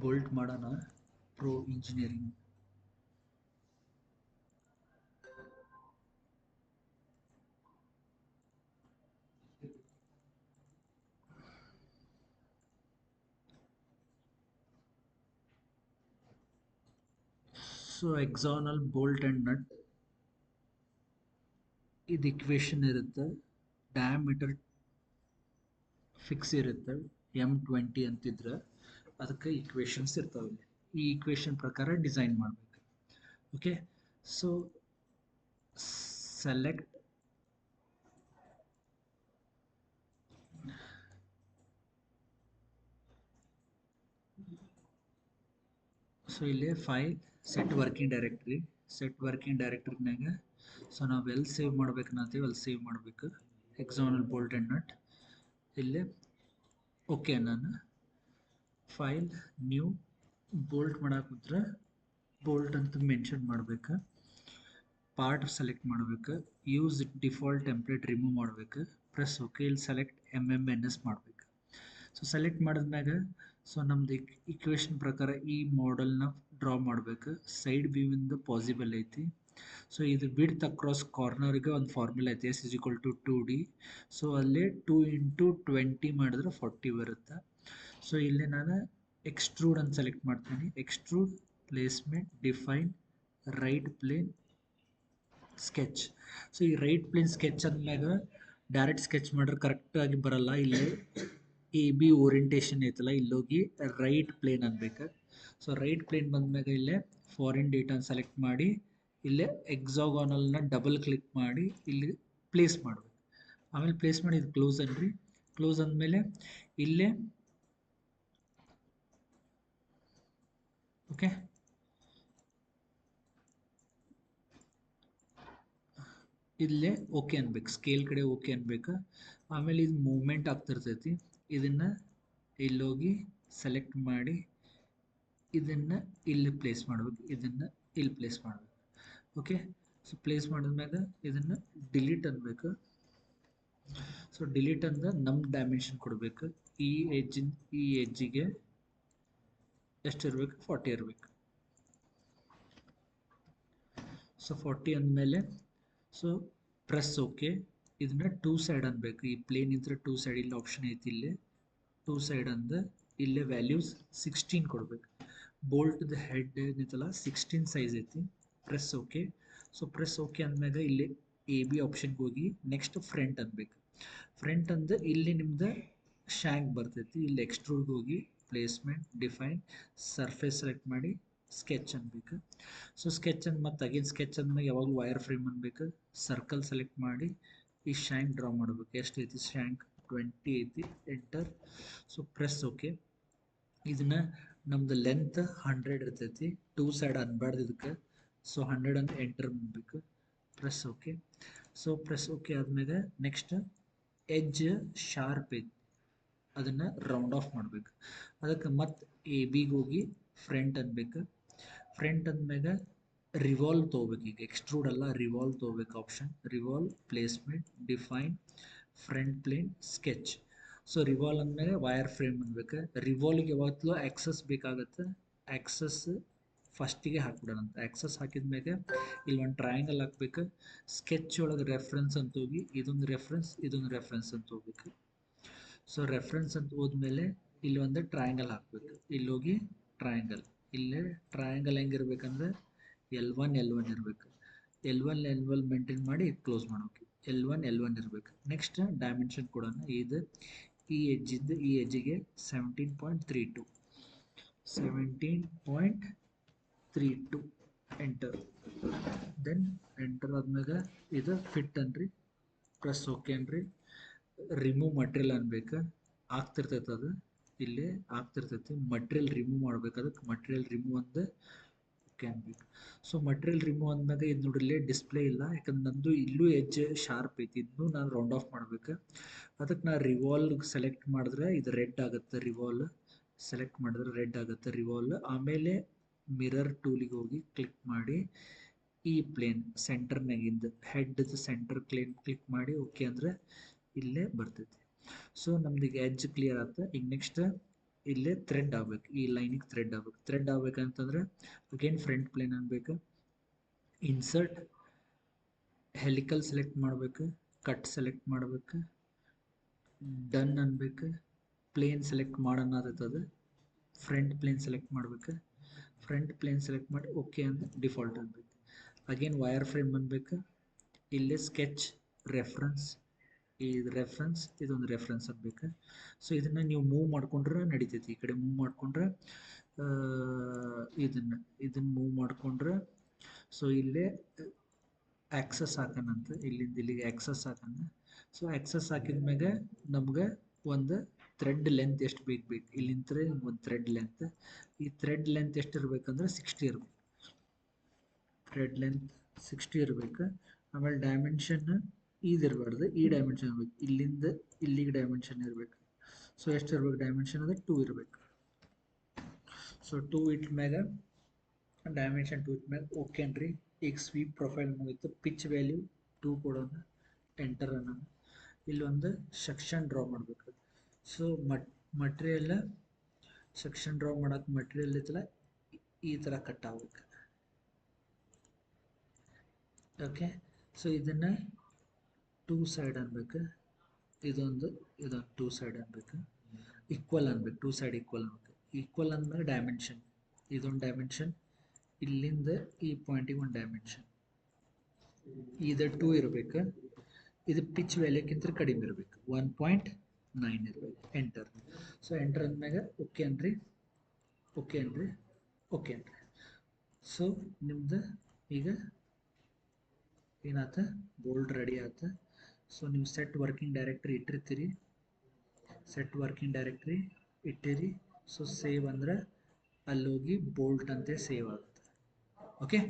Bolt ಮಾಡೋಣ pro engineering. So hexagonal bolt and nut ಇದು equation ಇರುತ್ತೆ. ಡಯಾಮೀಟರ್ ಫಿಕ್ಸ್ ಇರುತ್ತೆ M20 ಅಂತಿದ್ರೆ ಅದಕ್ಕೆ ಇಕ್ವೇಶನ್ಸ್ ಇರ್ತಾವೆ. ಈ ಇಕ್ವೇಶನ್ ಪ್ರಕಾರ ಡಿಸೈನ್ ಮಾಡಬೇಕು. ಓಕೆ, ಸೊ ಸೆಲೆಕ್ಟ್ ಸೊ ಇಲ್ಲಿ ಫೈಲ್ ಸೆಟ್ ವರ್ಕಿಂಗ್ ಡೈರೆಕ್ಟ್ರಿನಾಗ ಸೊ ನಾವು ಎಲ್ಲಿ ಸೇವ್ ಮಾಡ್ಬೇಕನ್ನತ್ತೀವಿ ಅಲ್ಲಿ ಸೇವ್ ಮಾಡಬೇಕು. ಎಕ್ಸಾನಲ್ ಬೋಲ್ಟ್ ಆ್ಯಂಡ್ ನಟ್ ಇಲ್ಲಿ ಓಕೆ ನಾನು ಫೈಲ್ ನ್ಯೂ ಬೋಲ್ಟ್ ಮಾಡಾಕುಂತ್ರೆ ಬೋಲ್ಟ್ ಅಂತ ಮೆನ್ಷನ್ ಮಾಡಬೇಕು. ಪಾರ್ಟ್ ಸೆಲೆಕ್ಟ್ ಮಾಡಬೇಕು. ಯೂಸ್ ಡಿಫಾಲ್ಟ್ ಟೆಂಪ್ಲೇಟ್ ರಿಮೂವ್ ಮಾಡಬೇಕು. Press okay. ಇಲ್ಲಿ ಸೆಲೆಕ್ಟ್ MMNS ಮಾಡಬೇಕು. ಸೊ ಸೆಲೆಕ್ಟ್ ಮಾಡಿದ್ಮ್ಯಾಗ ಸೊ ನಮ್ದು ಇಕ್ವೇಶನ್ ಪ್ರಕಾರ ಈ ಮಾಡೆಲ್ನ ಡ್ರಾ ಮಾಡಬೇಕು. ಸೈಡ್ ವ್ಯೂವಿಂದ ಪಾಸಿಬಲ್ ಐತಿ. ಸೊ ಇದು ವಿಡ್ತ್ ಅಕ್ರಾಸ್ ಕಾರ್ನರ್ಗೆ ಒಂದು ಫಾರ್ಮುಲಾ ಐತಿ, S = 2D. ಸೊ ಅಲ್ಲಿ 2 × 20 ಮಾಡಿದ್ರೆ 40 ಬರುತ್ತೆ. ಸೊ ಇಲ್ಲಿ ನಾನು ಎಕ್ಸ್ಟ್ರೂಡ್ ಅಂತ ಸೆಲೆಕ್ಟ್ ಮಾಡ್ತೀನಿ. Extrude, placement, define, right plane, sketch. So ಈ ರೈಟ್ ಪ್ಲೇನ್ ಸ್ಕೆಚ್ ಅಂದ್ಮ್ಯಾಗ ಡೈರೆಕ್ಟ್ ಸ್ಕೆಚ್ ಮಾಡಿದ್ರೆ ಕರೆಕ್ಟಾಗಿ ಬರಲ್ಲ. ಇಲ್ಲಿ AB ಓರಿಯಂಟೇಷನ್ ಐತಲ್ಲ, ಇಲ್ಲೋಗಿ ರೈಟ್ ಪ್ಲೇನ್ ಅನ್ಬೇಕು. ಸೊ ರೈಟ್ ಪ್ಲೇನ್ ಬಂದ್ಮ್ಯಾಗ ಇಲ್ಲೇ ಫಾರಿನ್ ಡೇಟಾನ ಸೆಲೆಕ್ಟ್ ಮಾಡಿ ಇಲ್ಲೇ ಎಕ್ಸಾಗಾನಲ್ನ ಡಬಲ್ ಕ್ಲಿಕ್ ಮಾಡಿ ಇಲ್ಲಿ ಪ್ಲೇಸ್ ಮಾಡಬೇಕು. ಆಮೇಲೆ ಪ್ಲೇಸ್ ಮಾಡಿ ಇದು ಕ್ಲೋಸ್ ಅನ್ರಿ. ಕ್ಲೋಸ್ ಅಂದಮೇಲೆ ಇಲ್ಲೇ ಓಕೆ ಇಲ್ಲೇ ಓಕೆ ಅನ್ಬೇಕು. ಸ್ಕೇಲ್ ಕಡೆ ಓಕೆ ಅನ್ಬೇಕು. ಆಮೇಲೆ ಇದು ಮೂವ್ಮೆಂಟ್ ಆಗ್ತಿರ್ತೈತಿ. ಇದನ್ನು ಇಲ್ಲೋಗಿ ಸೆಲೆಕ್ಟ್ ಮಾಡಿ ಇದನ್ನು ಇಲ್ಲಿ ಪ್ಲೇಸ್ ಮಾಡಬೇಕು. ಇದನ್ನು ಇಲ್ಲಿ ಪ್ಲೇಸ್ ಮಾಡಬೇಕು. ಓಕೆ, ಸೊ ಪ್ಲೇಸ್ ಮಾಡಿದ್ಮ್ಯಾಗ ಇದನ್ನು ಡಿಲೀಟ್ ಅನ್ಬೇಕು. ಸೊ ಡಿಲೀಟ್ ಅಂದ್ರೆ ನಮ್ಮ ಡೈಮೆನ್ಷನ್ ಕೊಡಬೇಕು. ಈ ಎಜ್ಜಿಗೆ ಎಷ್ಟಿರ್ಬೇಕು? 40 ಇರಬೇಕು. ಸೊ 40 ಅಂದಮೇಲೆ ಸೊ ಪ್ರೆಸ್ ಓಕೆ. ಇದನ್ನ 2 ಸೈಡ್ ಅನ್ಬೇಕು. ಈ ಪ್ಲೇನ್ ಇದ್ರೆ 2 ಸೈಡ್ ಇಲ್ಲಿ ಆಪ್ಷನ್ ಐತಿ. ಇಲ್ಲಿ 2 ಸೈಡ್ ಅಂದ ಇಲ್ಲೇ ವ್ಯಾಲ್ಯೂಸ್ 16 ಕೊಡ್ಬೇಕು. ಬೋಲ್ಟ್ದ ಹೆಡ್ ಏನಿತ್ತಲ್ಲ 16 ಸೈಜ್ ಐತಿ. Press okay. So press okay ಅಂದ್ಮ್ಯಾಗ ಇಲ್ಲಿ AB ಆಪ್ಷನ್ಗೆ ಹೋಗಿ ನೆಕ್ಸ್ಟ್ ಫ್ರಂಟ್ ಅನ್ಬೇಕು. ಫ್ರಂಟ್ ಅಂದ ಇಲ್ಲಿ ನಿಮ್ದು ಶ್ಯಾಂಕ್ ಬರ್ತೈತಿ. ಇಲ್ಲಿ ಎಕ್ಸ್ಟ್ರೂಡ್ಗೆ ಹೋಗಿ ಪ್ಲೇಸ್ಮೆಂಟ್, ಡಿಫೈನ್, ಸರ್ಫೇಸ್ ಸೆಲೆಕ್ಟ್ ಮಾಡಿ ಸ್ಕೆಚ್ ಅನ್ಬೇಕು. ಸೊ ಸ್ಕೆಚ್ ಅಂದ್ ಮತ್ತೆ ಅಗೇನ್ ಸ್ಕೆಚ್ ಅಂದ್ಮೇಲೆ ಯಾವಾಗಲೂ ವೈರ್ ಫ್ರೇಮ್ ಅನ್ಬೇಕು. ಸರ್ಕಲ್ ಸೆಲೆಕ್ಟ್ ಮಾಡಿ ಈ ಶ್ಯಾಂಕ್ ಡ್ರಾ ಮಾಡಬೇಕು. ಎಷ್ಟು ಐತಿ ಶ್ಯಾಂಕ್? 20 ಐತಿ. ಎಂಟರ್. So press okay. ಇದನ್ನ ನಮ್ದು ಲೆಂತ್ 100 ಇರ್ತೈತಿ. 2 ಸೈಡ್ ಅನ್ಬಾರ್ದು ಇದಕ್ಕೆ. ಸೊ 100 ಅಂತ ಎಂಟರ್ ಮಾಡಬೇಕು. Press okay. So press okay ಆದ್ಮೇಲೆ ನೆಕ್ಸ್ಟ್ ಎಡ್ಜ್ ಶಾರ್ಪ್ ಐತಿ, ಅದನ್ನು ರೌಂಡ್ ಆಫ್ ಮಾಡಬೇಕು. ಅದಕ್ಕೆ ಮತ್ತೆ ABಗೆ ಹೋಗಿ ಫ್ರಂಟ್ ಅನ್ಬೇಕು. ಫ್ರಂಟ್ ಅಂದ್ಮ್ಯಾಗ ರಿವಾಲ್ವ್ ತೊಗೋಬೇಕು. ಈಗ ಎಕ್ಸ್ಟ್ರೂಡ್ ಅಲ್ಲ, ರಿವಾಲ್ವ್ ತೊಗೋಬೇಕು. Option revolve, placement, define, front plane, sketch. So revolve ಅಂದಮೇಲೆ ವೈರ್ ಫ್ರೇಮ್ ಅನ್ಬೇಕು. ರಿವಾಲ್ವ್ಗೆ ಯಾವತ್ತೂ ಆಕ್ಸಸ್ ಬೇಕಾಗತ್ತೆ. ಆಕ್ಸಸ್ ಫಸ್ಟಿಗೆ ಹಾಕ್ಬಿಡೋಣ. ಆಕ್ಸಸ್ ಹಾಕಿದ್ಮ್ಯಾಗ ಇಲ್ಲಿ ಒಂದು ಟ್ರಯಾಂಗಲ್ ಹಾಕ್ಬೇಕು. ಸ್ಕೆಚ್ ಒಳಗೆ ರೆಫರೆನ್ಸ್ ಅಂತ ಹೋಗಿ ಇದೊಂದು ರೆಫರೆನ್ಸ್, ಇದೊಂದು ರೆಫರೆನ್ಸ್ ಅಂತ ಹೋಗ್ಬೇಕು. ಸೊ ರೆಫರೆನ್ಸ್ ಅಂತ ಹೋದ್ಮೇಲೆ ಇಲ್ಲಿ ಒಂದು ಟ್ರಯಾಂಗಲ್ ಹಾಕ್ಬೇಕು. ಇಲ್ಲಿ ಹೋಗಿ ಟ್ರಯಾಂಗಲ್, ಇಲ್ಲೇ ಟ್ರಯಾಂಗಲ್ ಹೆಂಗಿರ್ಬೇಕಂದ್ರೆ L1 L1 ಇರಬೇಕು. L1 L1 ಮೇಂಟೈನ್ ಮಾಡಿ ಕ್ಲೋಸ್ ಮಾಡೋಕೆ. L1 L1 ಇರಬೇಕು. ನೆಕ್ಸ್ಟ್ ಡೈಮೆನ್ಷನ್ ಕೊಡೋಣ. ಇದು ಈ ಎಜ್ಜಿಂದ ಈ ಎಜ್ಜಿಗೆ 17.32 17.32 ಎಂಟರ್. ದೆನ್ ಎಂಟರ್ ಆದ್ಮ್ಯಾಗ ಇದು ಫಿಟ್ ಅನ್ರಿ. ಪ್ರೆಸ್ ಓಕೆ ಅನ್ರಿ. ರಿಮೂವ್ ಮಟೀರಿಯಲ್ ಅನ್ಬೇಕು. ಆಗ್ತಿರ್ತೈತೆ ಅದು ಇಲ್ಲೇ ಆಗ್ತಿರ್ತೈತಿ. ಮಟೀರಿಯಲ್ ರಿಮೂವ್ ಮಾಡ್ಬೇಕು. ಅದಕ್ಕೆ ಮಟೀರಿಯಲ್ ರಿಮೂವ್ ಅಂದ ಓಕೆ ಅನ್ಬೇಕು. ಸೊ ಮಟೀರಿಯಲ್ ರಿಮೂವ್ ಅಂದಾಗ ಇದು ನೋಡಿಲ್ಲೇ ಡಿಸ್ಪ್ಲೇ ಇಲ್ಲ, ಯಾಕಂದ್ರೆ ನಂದು ಇಲ್ಲೂ ಎಡ್ಜ್ ಶಾರ್ಪ್ ಐತಿ. ಇದನ್ನು ನಾನು ರೌಂಡ್ ಆಫ್ ಮಾಡ್ಬೇಕು. ಅದಕ್ಕೆ ನಾನು ರಿವಾಲ್ವ್ ಸೆಲೆಕ್ಟ್ ಮಾಡಿದ್ರೆ ಇದು ರೆಡ್ ಆಗುತ್ತೆ. ರಿವಾಲ್ವ್ ಸೆಲೆಕ್ಟ್ ಮಾಡಿದ್ರೆ ರೆಡ್ ಆಗುತ್ತೆ ರಿವಾಲ್ವ್. ಆಮೇಲೆ ಮಿರರ್ ಟೂಲಿಗೆ ಹೋಗಿ ಕ್ಲಿಕ್ ಮಾಡಿ ಈ ಪ್ಲೇನ್ ಸೆಂಟರ್ನಾಗಿಂದ ಹೆಡ್ದು ಸೆಂಟರ್ ಪ್ಲೇನ್ ಕ್ಲಿಕ್ ಮಾಡಿ ಓಕೆ ಅಂದರೆ ಇಲ್ಲೇ ಬರ್ತೈತಿ. ಸೊ ನಮ್ದು ಈಗ ಎಡ್ಜ್ ಕ್ಲಿಯರ್ ಆಗುತ್ತೆ. ಈಗ ನೆಕ್ಸ್ಟ್ ಇಲ್ಲೇ ಥ್ರೆಡ್ ಆಗ್ಬೇಕು, ಈ ಲೈನಿಗೆ ಥ್ರೆಡ್ ಆಗ್ಬೇಕು. ಥ್ರೆಡ್ ಆಗ್ಬೇಕಂತಂದ್ರೆ ಅಗೇನ್ ಫ್ರಂಟ್ ಪ್ಲೇನ್ ಅನ್ಬೇಕು, ಇನ್ಸರ್ಟ್ ಹೆಲಿಕಲ್ ಸೆಲೆಕ್ಟ್ ಮಾಡ್ಬೇಕು, ಕಟ್ ಸೆಲೆಕ್ಟ್ ಮಾಡ್ಬೇಕು, ಡನ್ ಅನ್ಬೇಕು, ಪ್ಲೇನ್ ಸೆಲೆಕ್ಟ್ ಮಾಡೋಣಾದತ್ತದ, ಫ್ರಂಟ್ ಪ್ಲೇನ್ ಸೆಲೆಕ್ಟ್ ಮಾಡ್ಬೇಕು, ಫ್ರಂಟ್ ಪ್ಲೇನ್ ಸೆಲೆಕ್ಟ್ ಮಾಡಿ ಓಕೆ ಅಂತ ಡಿಫಾಲ್ಟ್ ಅನ್ಬೇಕು. ಅಗೇನ್ ವೈರ್ ಫ್ರೇಮ್ ಅನ್ಬೇಕು, ಇಲ್ಲೇ ಸ್ಕೆಚ್ ರೆಫರೆನ್ಸ್, ಇದು ರೆಫರೆನ್ಸ್, ಇದೊಂದು ರೆಫರೆನ್ಸ್ ಅನ್ಬೇಕು. ಸೊ ಇದನ್ನು ನೀವು ಮೂವ್ ಮಾಡ್ಕೊಂಡ್ರೆ ನಡಿತೈತಿ, ಈ ಕಡೆ ಮೂವ್ ಮಾಡ್ಕೊಂಡ್ರೆ ಇದನ್ನು ಮೂವ್ ಮಾಡ್ಕೊಂಡ್ರೆ ಸೊ ಇಲ್ಲೇ ಆಕ್ಸಸ್ ಹಾಕೋಣಂತ, ಇಲ್ಲಿಂದ ಇಲ್ಲಿಗೆ ಆಕ್ಸಸ್ ಹಾಕೋಣ. ಸೊ ಆಕ್ಸಸ್ ಹಾಕಿದ ಮ್ಯಾಗೆ ನಮ್ಗೆ ಒಂದು ಥ್ರೆಡ್ ಲೆಂತ್ ಎಷ್ಟು ಬೇಕು, ಇಲ್ಲಿಂದ ಒಂದು ಥ್ರೆಡ್ ಲೆಂತ್, ಈ ಥ್ರೆಡ್ ಲೆಂತ್ ಎಷ್ಟು ಇರಬೇಕಂದ್ರೆ 60 ಇರಬೇಕು, ಥ್ರೆಡ್ ಲೆಂತ್ 60 ಇರಬೇಕು. ಆಮೇಲೆ ಡೈಮೆನ್ಷನ್ ಇದಿರಬಾರ್ದು, ಈ ಡೈಮೆನ್ಷನ್ ಇರಬೇಕು, ಇಲ್ಲಿಂದ ಇಲ್ಲಿಗೆ ಡೈಮೆನ್ಷನ್ ಇರಬೇಕು. ಸೊ ಎಷ್ಟು ಇರ್ಬೇಕು ಡೈಮೆನ್ಷನ್ ಅಂದರೆ 2 ಇರಬೇಕು. ಸೊ 2 ಇಟ್ ಮ್ಯಾಗ ಡೈಮೆನ್ಷನ್ 2 ಇಟ್ ಮ್ಯಾಗ ಓಕೆ ಅನ್ರಿ. ಈಗ ಸ್ವೀಪ್ ಪ್ರೊಫೈಲ್ ಮುಗಿತು, ಪಿಚ್ ವ್ಯಾಲ್ಯೂ 2 ಕೊಡೋಣ, ಎಂಟರ್ ಅನ್ನೋಣ. ಇಲ್ಲೊಂದು ಸೆಕ್ಷನ್ ಡ್ರಾ ಮಾಡಬೇಕು. ಸೊ ಮಟ್ರಿಯಲ್ ಸೆಕ್ಷನ್ ಡ್ರಾ ಮಾಡೋಕೆ ಮಟ್ರಿಯಲ್ ಐತಲ್ಲ ಈ ಥರ ಕಟ್ ಆಗ್ಬೇಕು. ಓಕೆ, ಸೊ ಇದನ್ನು 2 ಸೈಡ್ ಅನ್ಬೇಕು, ಇದೊಂದು 2 ಸೈಡ್ ಅನ್ಬೇಕು, ಈಕ್ವಲ್ ಅನ್ಬೇಕು, 2 ಸೈಡ್ ಈಕ್ವಲ್ ಅನ್ಬೇಕು. ಈಕ್ವಲ್ ಅಂದಮೇಲೆ ಡೈಮೆನ್ಷನ್, ಇದೊಂದು ಡೈಮೆನ್ಷನ್, ಇಲ್ಲಿಂದ ಈ ಪಾಯಿಂಟಿಗೆ ಒಂದು ಡೈಮೆನ್ಷನ್, ಇದು 2 ಇರಬೇಕು. ಇದು ಪಿಚ್ ವ್ಯಾಲ್ಯೂಕ್ಕಿಂತ ಕಡಿಮೆ ಇರಬೇಕು, 1.9 ಇರಬೇಕು. ಎಂಟರ್. ಸೊ ಎಂಟರ್ ಅಂದಮ್ಯಾಗ ಓಕೆ ಅನ್ರಿ, ಓಕೆ ಅನ್ರಿ, ಓಕೆ ಅನ್ರಿ. ಸೊ ನಿಮ್ದು ಈಗ ಏನಾತ, ಬೋಲ್ಡ್ ರೆಡಿ ಆತ. ಸೊ ನೀವು ಸೆಟ್ ವರ್ಕಿಂಗ್ ಡೈರೆಕ್ಟ್ರಿ ಇಟ್ಟಿರ್ತೀರಿ, ಸೆಟ್ ವರ್ಕಿಂಗ್ ಡೈರೆಕ್ಟ್ರಿ ಇಟ್ಟಿರಿ. ಸೊ ಸೇವ್ ಅಂದ್ರೆ ಅಲ್ಲೋಗಿ ಬೋಲ್ಟ್ ಅಂತ ಸೇವ್ ಆಗುತ್ತೆ. ಓಕೆ,